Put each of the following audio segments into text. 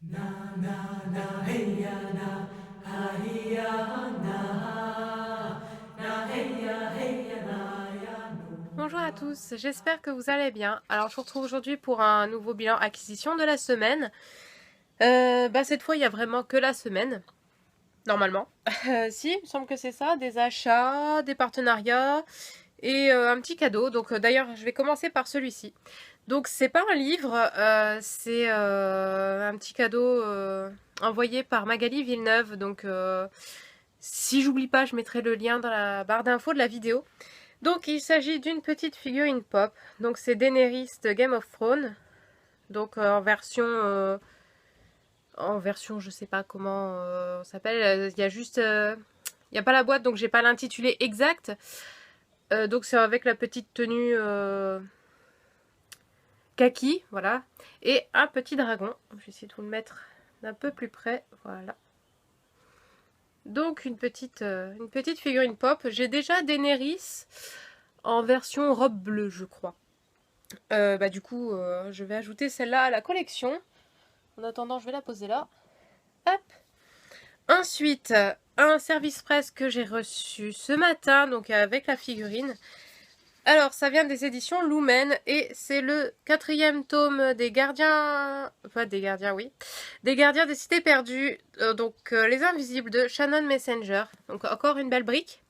Bonjour à tous, j'espère que vous allez bien. Alors je vous retrouve aujourd'hui pour un nouveau bilan acquisition de la semaine. Cette fois il y a vraiment que la semaine, normalement. Si, il me semble que c'est ça, des achats, des partenariats et un petit cadeau. Donc d'ailleurs je vais commencer par celui-ci. Donc c'est pas un livre, c'est un petit cadeau envoyé par Magali Villeneuve. Donc si j'oublie pas, je mettrai le lien dans la barre d'infos de la vidéo. Donc il s'agit d'une petite figurine pop. Donc c'est Daenerys de Game of Thrones. Donc en version je sais pas comment on s'appelle. Il y a juste il n'y a pas la boîte donc j'ai pas l'intitulé exact. Donc c'est avec la petite tenue kaki, voilà. Et un petit dragon. Je vais essayer de vous le mettre d'un peu plus près. Voilà. Donc une petite figurine pop. J'ai déjà Daenerys en version robe bleue, je crois. Du coup, je vais ajouter celle-là à la collection. En attendant, je vais la poser là. Hop. Ensuite, un service presse que j'ai reçu ce matin, donc avec la figurine. Alors, ça vient des éditions Lumen et c'est le 4e tome des gardiens... Enfin, des gardiens, oui. Des gardiens des cités perdues, Les Invisibles de Shannon Messenger. Donc, encore une belle brique.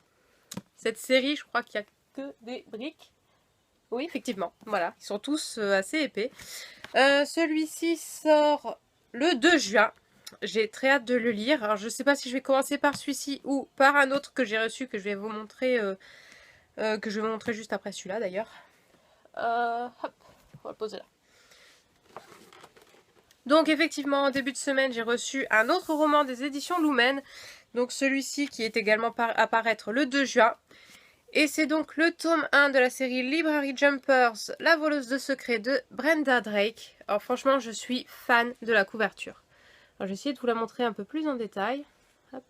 Cette série, je crois qu'il n'y a que des briques. Oui, effectivement, voilà. Ils sont tous assez épais. Celui-ci sort le 2 juin. J'ai très hâte de le lire. Alors, je ne sais pas si je vais commencer par celui-ci ou par un autre que j'ai reçu que je vais vous montrer, juste après celui-là d'ailleurs. Hop, on va le poser là. Donc effectivement, en début de semaine, j'ai reçu un autre roman des éditions Lumen. Donc celui-ci qui est également à paraître le 2 juin. Et c'est donc le tome 1 de la série Library Jumpers, la voleuse de secrets de Brenda Drake. Alors franchement, je suis fan de la couverture. Alors je vais essayer de vous la montrer un peu plus en détail. Hop.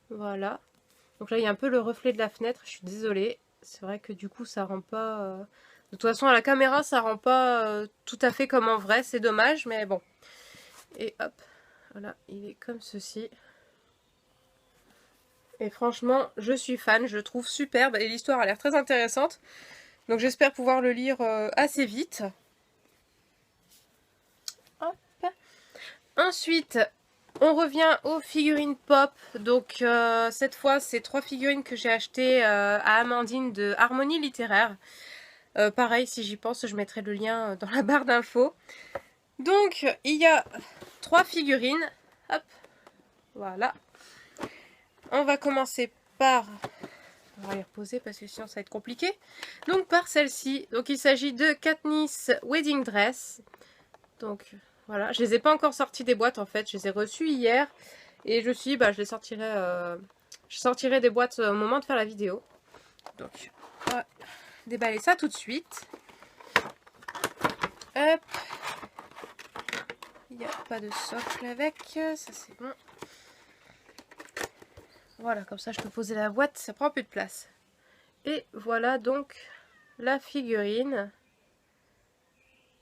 Voilà. Donc là, il y a un peu le reflet de la fenêtre, je suis désolée. C'est vrai que du coup, ça rend pas... De toute façon, à la caméra, ça rend pas tout à fait comme en vrai. C'est dommage, mais bon. Et hop, voilà, il est comme ceci. Et franchement, je suis fan, je le trouve superbe et l'histoire a l'air très intéressante. Donc j'espère pouvoir le lire assez vite. Hop. Ensuite, on revient aux figurines pop. Donc cette fois, c'est 3 figurines que j'ai achetées à Amandine de Harmonie Littéraire. Pareil, si j'y pense, je mettrai le lien dans la barre d'infos. Donc, il y a 3 figurines. Hop, voilà. On va commencer par... On va les reposer parce que sinon ça va être compliqué. Donc par celle-ci. Donc il s'agit de Katniss Wedding Dress. Donc voilà, je les ai pas encore sortis des boîtes en fait. Je les ai reçus hier. Et je suis je les sortirai... je sortirai des boîtes au moment de faire la vidéo. Donc, on va déballer ça tout de suite. Hop. Il n'y a pas de socle avec. Ça c'est bon. Voilà, comme ça je peux poser la boîte, ça prend plus de place. Et voilà donc la figurine.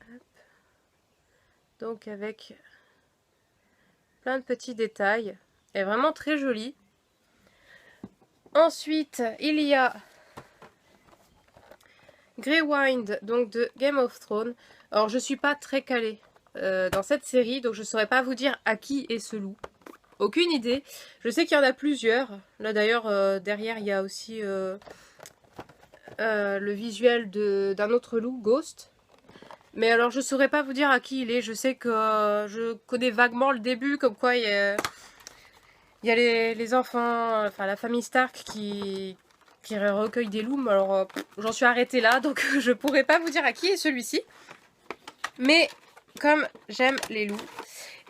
Hop. Donc avec plein de petits détails. Elle est vraiment très jolie. Ensuite, il y a Greywind, donc de Game of Thrones. Alors je suis pas très calée dans cette série, donc je saurais pas vous dire à qui est ce loup. Aucune idée. Je sais qu'il y en a plusieurs. Là d'ailleurs, derrière, il y a aussi le visuel d'un autre loup, Ghost. Mais alors, je saurais pas vous dire à qui il est. Je sais que je connais vaguement le début, comme quoi il y a les enfants, enfin la famille Stark qui recueille des loups. Alors, j'en suis arrêtée là, donc je pourrais pas vous dire à qui est celui-ci. Mais comme j'aime les loups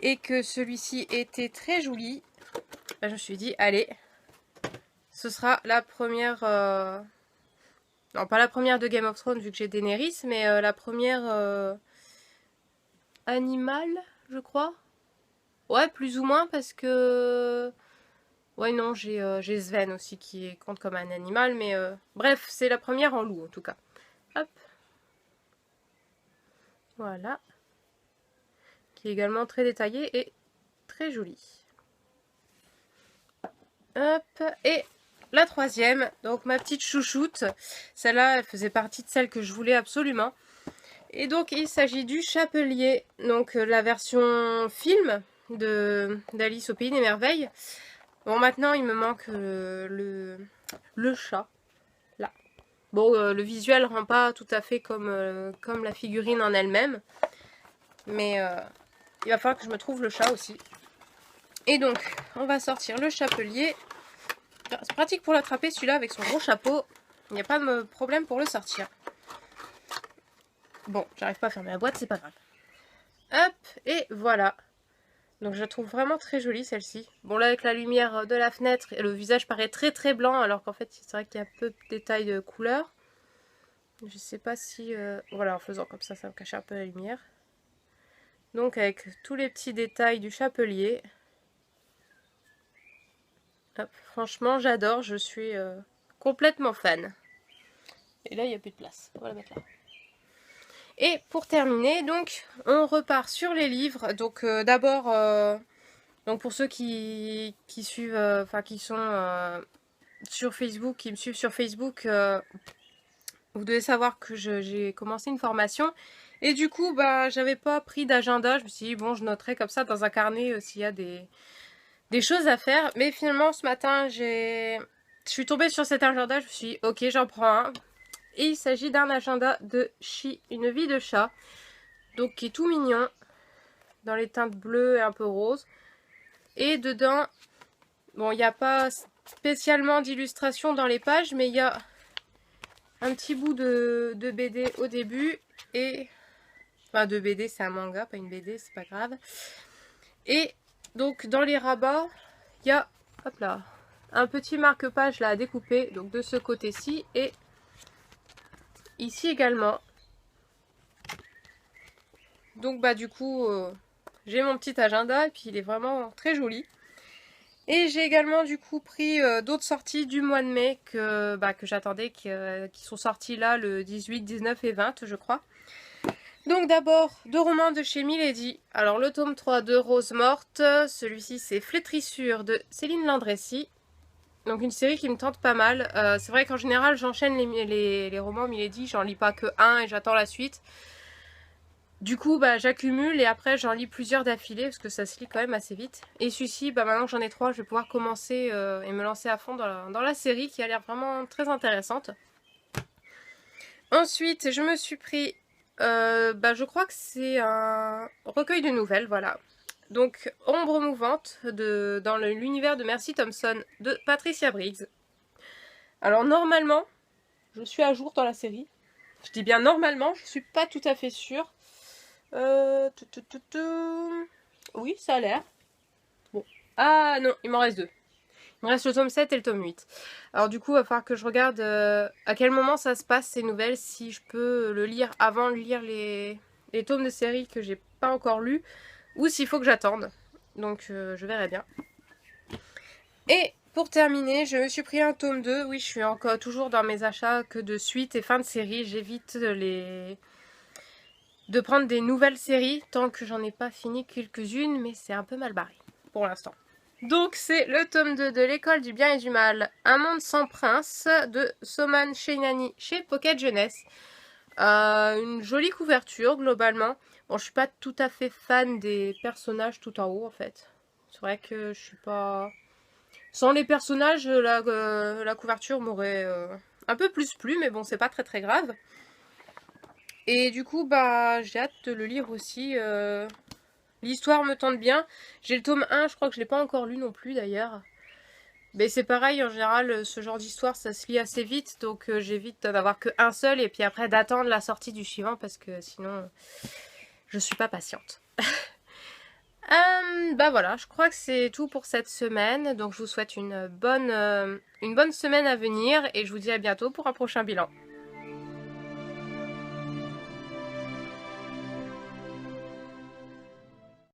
et que celui-ci était très joli, je me suis dit, allez, ce sera la première... Non, pas la première de Game of Thrones vu que j'ai Daenerys, mais la première animale, je crois. Ouais, plus ou moins parce que... Ouais, non, j'ai Sven aussi qui compte comme un animal, mais bref, c'est la première en loup en tout cas. Hop. Voilà. qui est également très détaillée et très jolie. Hop, et la troisième, donc ma petite chouchoute. Celle-là, elle faisait partie de celle que je voulais absolument. Et donc, il s'agit du Chapelier, donc la version film d'Alice au Pays des Merveilles. Bon, maintenant, il me manque le chat, là. Bon, le visuel rend pas tout à fait comme la figurine en elle-même. Mais il va falloir que je me trouve le chat aussi. Et donc, on va sortir le Chapelier. C'est pratique pour l'attraper, celui-là, avec son gros chapeau. Il n'y a pas de problème pour le sortir. Bon, j'arrive pas à fermer la boîte, c'est pas grave. Hop, et voilà. Donc je la trouve vraiment très jolie celle-ci. Bon là avec la lumière de la fenêtre, le visage paraît très très blanc alors qu'en fait c'est vrai qu'il y a peu de détails de couleur. Je sais pas si... Voilà, en faisant comme ça va cacher un peu la lumière. Donc avec tous les petits détails du Chapelier. Hop, franchement j'adore, je suis complètement fan. Et là il n'y a plus de place, on va la mettre là. Et pour terminer, donc, on repart sur les livres. Donc d'abord, donc pour ceux qui suivent, enfin qui sont sur Facebook, qui me suivent sur Facebook, vous devez savoir que j'ai commencé une formation. Et du coup, bah, j'avais pas pris d'agenda. Je me suis dit, bon, je noterai comme ça dans un carnet s'il y a des choses à faire. Mais finalement, ce matin, je suis tombée sur cet agenda. Je me suis dit, ok, j'en prends un. Et il s'agit d'un agenda de Chi, une vie de chat. Donc qui est tout mignon. Dans les teintes bleues et un peu roses. Et dedans, bon, il n'y a pas spécialement d'illustration dans les pages. Mais il y a un petit bout de BD au début. Et... Enfin, de BD, c'est un manga, pas une BD, c'est pas grave. Et donc dans les rabats, il y a, hop là, un petit marque-page là à découper. Donc de ce côté-ci et... ici également. Donc bah du coup j'ai mon petit agenda et puis il est vraiment très joli. Et j'ai également du coup pris d'autres sorties du mois de mai que j'attendais, qui sont sorties là le 18, 19 et 20 je crois. Donc d'abord 2 romans de chez Milady. Alors le tome 3 de Rose Morte, celui-ci c'est Flétrissure de Céline Landrecy. Donc une série qui me tente pas mal. C'est vrai qu'en général j'enchaîne les romans Milady, j'en lis pas que un et j'attends la suite. Du coup bah j'accumule et après j'en lis plusieurs d'affilée parce que ça se lit quand même assez vite. Et celui-ci, bah maintenant que j'en ai 3, je vais pouvoir commencer et me lancer à fond dans la série qui a l'air vraiment très intéressante. Ensuite je me suis pris, je crois que c'est un recueil de nouvelles, voilà. Donc Ombre mouvante dans l'univers de Mercy Thompson de Patricia Briggs. Alors normalement, je suis à jour dans la série. Je dis bien normalement, je suis pas tout à fait sûre. Oui, ça a l'air. Bon. Ah non, il m'en reste 2. Il me reste le tome 7 et le tome 8. Alors du coup, il va falloir que je regarde à quel moment ça se passe ces nouvelles, si je peux le lire avant de lire les tomes de série que j'ai pas encore lus, ou s'il faut que j'attende. Donc je verrai bien. Et pour terminer, je me suis pris un tome 2. Oui, je suis encore toujours dans mes achats que de suite et fin de série. J'évite de prendre des nouvelles séries tant que j'en ai pas fini quelques-unes, mais c'est un peu mal barré pour l'instant. Donc c'est le tome 2 de l'école du bien et du mal, Un monde sans prince de Soman Sheinani chez Pocket Jeunesse. Une jolie couverture globalement. Bon, je suis pas tout à fait fan des personnages tout en haut en fait. C'est vrai que je suis pas... Sans les personnages, la couverture m'aurait un peu plus plu, mais bon, c'est pas très très grave. Et du coup, bah, j'ai hâte de le lire aussi. L'histoire me tente bien. J'ai le tome 1, je crois que je l'ai pas encore lu non plus d'ailleurs. Mais c'est pareil, en général, ce genre d'histoire, ça se lit assez vite. Donc j'évite d'avoir que un seul et puis après d'attendre la sortie du suivant parce que sinon, je suis pas patiente. Bah voilà, je crois que c'est tout pour cette semaine. Donc je vous souhaite une bonne semaine à venir et je vous dis à bientôt pour un prochain bilan.